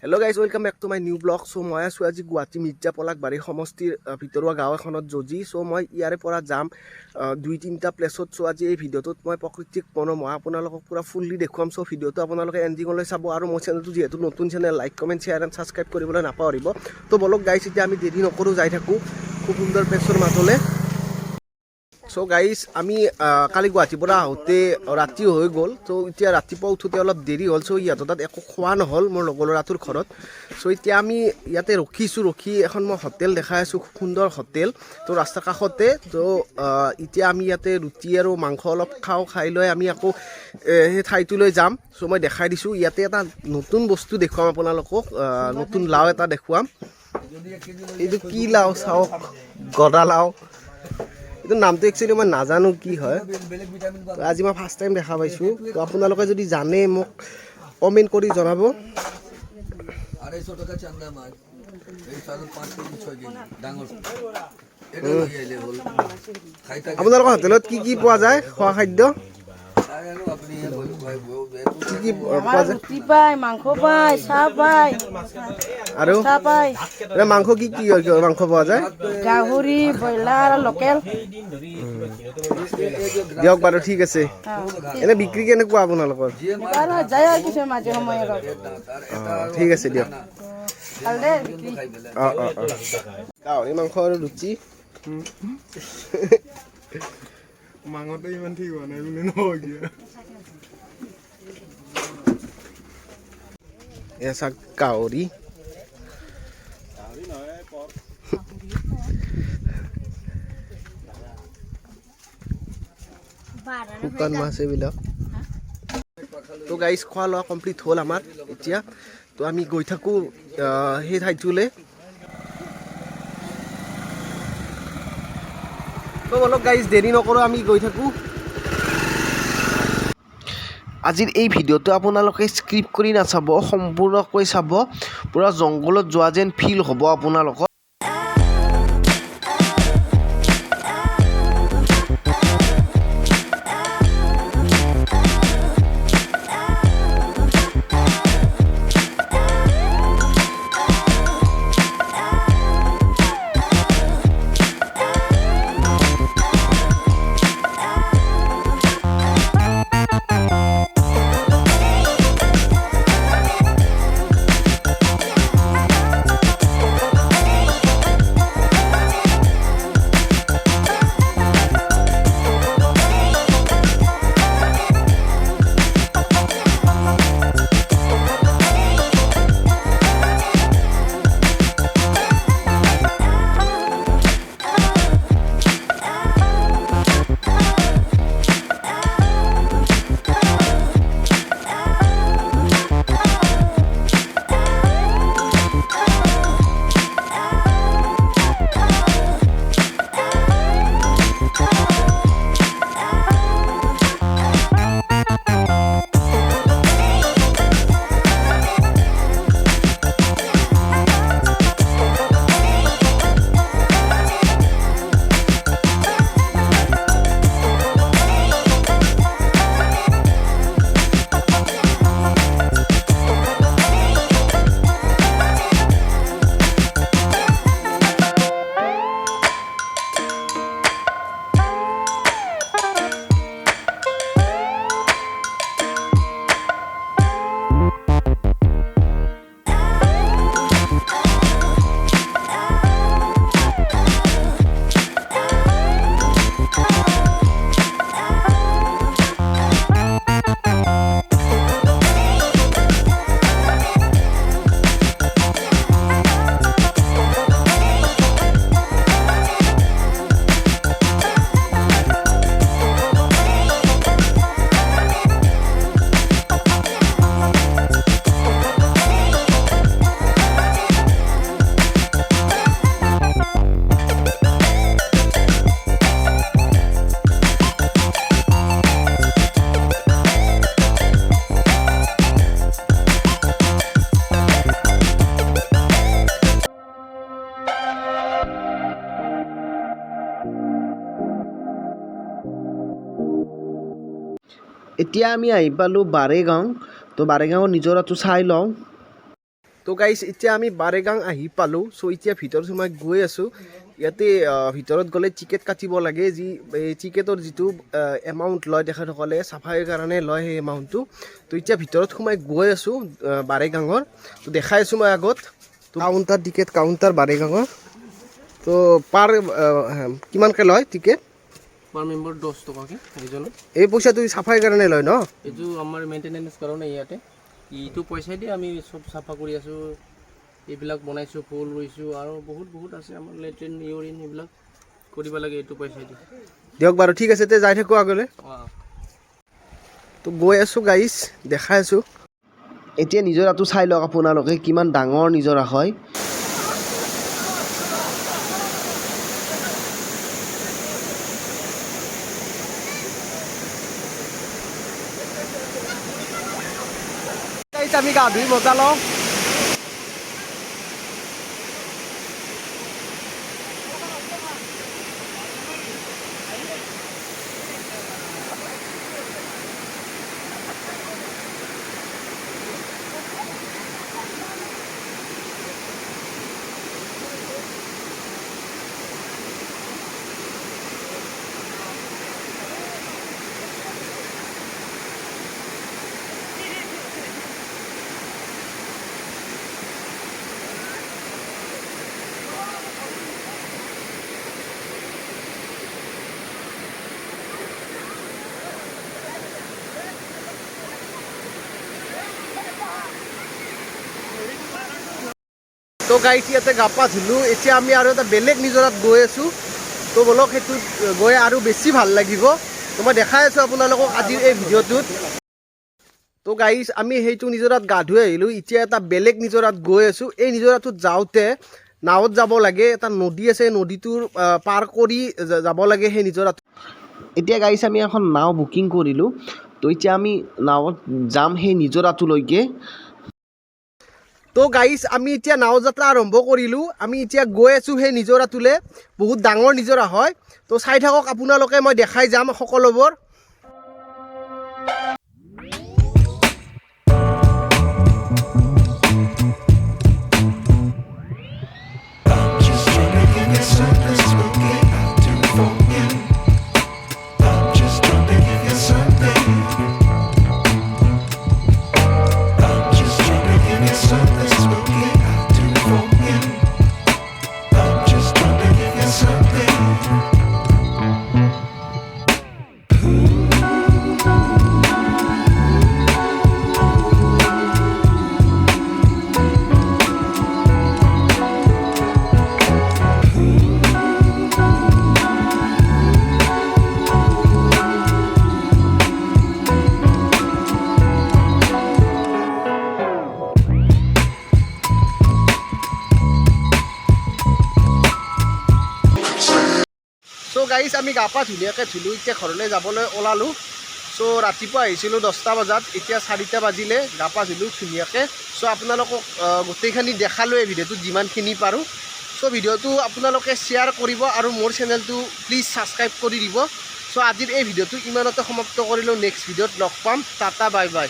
Hello guys, welcome back to my new vlog. So মই আছো আজি গুৱাহাটী মিৰ্জা পলাকবাৰী সমষ্টিৰ ভিতৰুৱা গাঁও এখনত জজি। So মই ইয়াৰে পৰা যাম দুই তিনিটা প্লেছত। So আজি এই ভিডিঅ'টোত মই প্ৰাকৃতিক মনোমোহা আপোনালোকক পুৰা ফুললি দেখুৱাম। So ভিডিঅ'টো আপোনালোকে এণ্ডিঙলৈ চাব আৰু মোৰ চেনেলটো যিহেতু নতুন channel, like comment share and subscribe কৰিবলৈ নাপাহৰিব। তো বলক গাইছ, এতিয়া আমি দেৰি নকৰোঁ, যাই থাকোঁ খুব সুন্দৰ প্লেছৰ মাজলৈ। So guys, আমি কালি গুৱাহাটীৰ পৰা আহোঁতে ৰাতি হৈ গ'ল। তো এতিয়া ৰাতিপুৱা উঠোঁতে অলপ দেৰি হ'ল। চ' ইহঁতৰ তাত একো খোৱা নহ'ল মোৰ লগৰ ল'ৰাটোৰ ঘৰত। চ' এতিয়া আমি ইয়াতে ৰখি এখন মই হোটেল দেখাই আছোঁ, খুব সুন্দৰ হোটেল। তো ৰাস্তাৰ কাষতে। তো এতিয়া আমি ইয়াতে ৰুটি আৰু মাংস অলপ খাই লৈ আমি আকৌ সেই ঠাইটোলৈ যাম। চ' মই দেখাই দিছোঁ, ইয়াতে এটা নতুন বস্তু দেখুৱাম আপোনালোকক, নতুন লাও এটা দেখুৱাম। এইটো কি লাও চাওক, গদা লাও। এইটো নামটো একচুৱেলি মই নাজানো কি হয়, আজি মই ফাৰ্ষ্ট টাইম দেখা পাইছোঁ। তো আপোনালোকে যদি জানে মোক কমেণ্ট কৰি জনাব। আপোনালোকৰ হোটেলত কি কি পোৱা যায়, খোৱা খাদ্য কি কি পোৱা যায়? ৰুটি পায়, মাংস পায়, চাহ পায় আৰু পায়। মাংস কি কি মাংস পোৱা যায়? গাহৰি, ব্ৰইলাৰ, লোকেল। দিয়ক বাৰু, ঠিক আছে। এনে বিক্ৰী কেনেকুৱা আপোনালোকৰ? যায় আৰু কিছু মাজে সময়ে ঠিক আছে দিয়ক। ভাল দে বিক্ৰী। গাহৰি মাংস আৰু ৰুটি। মাংসটো ইমান ঠিক হোৱা নাই বুলি নহয় কিয়? এয়া চাওক গাহৰি। শুকান মাছ এইবিলাক। তো গাইজ, খোৱা লোৱা কমপ্লিট হ'ল আমাৰ এতিয়া। তো আমি গৈ থাকোঁ সেই ঠাইটোলৈ। তো অলপ গাইজ দেৰি নকৰোঁ, আমি গৈ থাকোঁ। আজিৰ এই ভিডিঅ'টো আপোনালোকে স্ক্ৰিপ্ট কৰি নাচাব, সম্পূৰ্ণকৈ চাব। পূৰা জংঘলত যোৱা যেন ফিল হ'ব আপোনালোকৰ। এতিয়া আমি আহি পালোঁ বাৰেগাঁও। তো বাৰেগাঁৱৰ নিজৰাটো চাই লওঁ। তো গাইজ এতিয়া আমি বাৰেগাং আহি পালোঁ। চ' এতিয়া ভিতৰত সোমাই গৈ আছোঁ। ইয়াতে ভিতৰত গ'লে টিকেট কাটিব লাগে, যি এই টিকেটৰ যিটো এমাউণ্ট লয় তেখেতসকলে চাফাইৰ কাৰণে লয় সেই এমাউণ্টটো। তো এতিয়া ভিতৰত সোমাই গৈ আছোঁ বাৰেগাঙৰ। তো দেখাই আছোঁ মই আগত কাউণ্টাৰ, টিকেট কাউণ্টাৰ বাৰেগাঙৰ। তো পাৰ কিমানকৈ লয় টিকেট? পাৰ মেম্বাৰ 10 টকাকৈ এইজনৰ। এই পইচাটো চাফাইৰ কাৰণে লয় ন? এইটো আমাৰ মেইনটেনেন্স কাৰণে ইয়াতে এইটো পইচাই দি আমি চব চাফা কৰি আছোঁ, এইবিলাক বনাইছোঁ, ফুল ৰুইছোঁ আৰু বহুত আছে আমাৰ লেট্ৰিন ইউৰিন এইবিলাক কৰিব লাগে এইটো পইচাই দি। দিয়ক বাৰু, ঠিক আছে, তে যাই থাকোঁ আগলৈ। তো গৈ আছোঁ গাইজ, দেখাই আছোঁ। এতিয়া নিজৰাটো চাই লওক আপোনালোকে কিমান ডাঙৰ নিজৰা হয়। আমি গা ধুই মজা লওঁ। তো গাইজ ইয়াতে গা পা ধুলোঁ। এতিয়া আমি আৰু এটা বেলেগ নিজৰাত গৈ আছোঁ। তো বলক সেইটোত গৈ আৰু বেছি ভাল লাগিব। তো মই দেখাই আছোঁ আপোনালোকক আজিৰ এই ভিডিঅ'টোত। তো গাইজ আমি সেইটো নিজৰাত গা ধুই আহিলোঁ। এতিয়া এটা বেলেগ নিজৰাত গৈ আছোঁ। এই নিজৰাটোত যাওঁতে নাৱত যাব লাগে, এটা নদী আছে, নদীটোৰ পাৰ কৰি যাব লাগে সেই নিজৰাটো। এতিয়া গাইজ আমি এখন নাও বুকিং কৰিলোঁ। তো এতিয়া আমি নাৱত যাম সেই নিজৰাটোলৈকে। তো গাইজ আমি এতিয়া নাও যাত্ৰা আৰম্ভ কৰিলোঁ। আমি এতিয়া গৈ আছোঁ সেই নিজৰাটোলৈ। বহুত ডাঙৰ নিজৰা হয়। তো চাই থাকক আপোনালোকে, মই দেখাই যাম সকলোবোৰ। চ' গাইজ আমি গা পা ধুনীয়াকৈ ধুলোঁ। এতিয়া ঘৰলৈ যাবলৈ ওলালোঁ। চ' ৰাতিপুৱা আহিছিলোঁ 10টা বজাত, এতিয়া 4টা বাজিলে। গা পা ধুলোঁ ধুনীয়াকৈ। চ' আপোনালোকক গোটেইখিনি দেখালোঁ এই ভিডিঅ'টোত যিমানখিনি পাৰোঁ। চ' ভিডিঅ'টো আপোনালোকে শ্বেয়াৰ কৰিব আৰু মোৰ চেনেলটো প্লিজ ছাবস্ক্ৰাইব কৰি দিব। চ' আজিৰ এই ভিডিঅ'টো ইমানতে সমাপ্ত কৰিলোঁ। নেক্সট ভিডিঅ'ত লগ পাম। Tata bye bye.